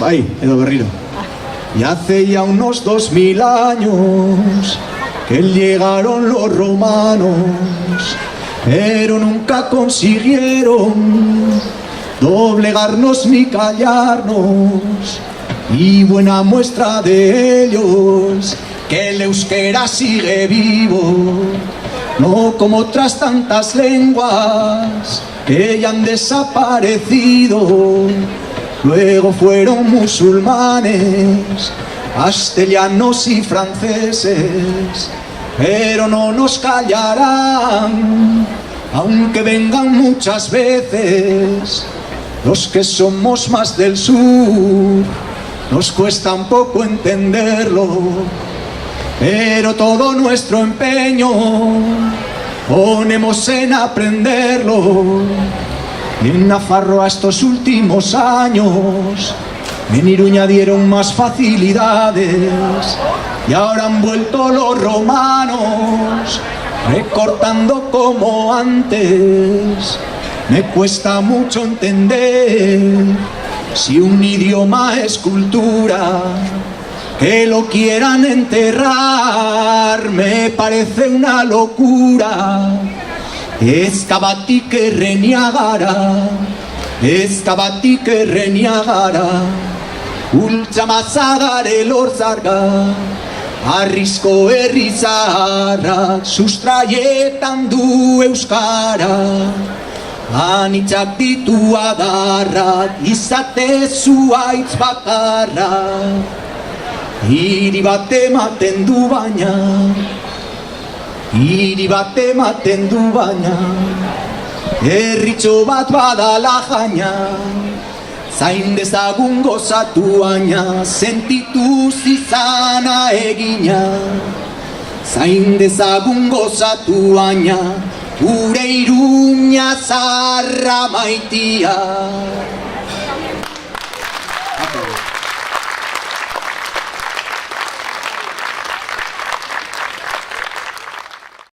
Ahí, edo berriro. Y hace ya unos 2000 años que llegaron los romanos, pero nunca consiguieron doblegarnos ni callarnos. Y buena muestra de ellos que el euskera sigue vivo, no como otras tantas lenguas que ya han desaparecido. Luego fueron musulmanes, castellanos y franceses, pero no nos callarán, aunque vengan muchas veces. Los que somos más del sur, nos cuesta un poco entenderlo, pero todo nuestro empeño ponemos en aprenderlo. En Nafarroa estos últimos años en Iruña dieron más facilidades, y ahora han vuelto los romanos recortando como antes. Me cuesta mucho entender si un idioma es cultura, que lo quieran enterrar me parece una locura. Ezkabatik erreniagara, ezkabatik erreniagara, ultsamazagare lorzarga, arrizko herri zaharrak sustraietan du euskara. Anitzak ditu adarrak, izate zuaitz bakarra, hiri bat ematen du baina, hiri bat ematen du baina, herritxo bat badala jaina, zain dezagun gozatu baina, sentituz izana egina, zain dezagun gozatu baina, gure Iruña zaharra maitia.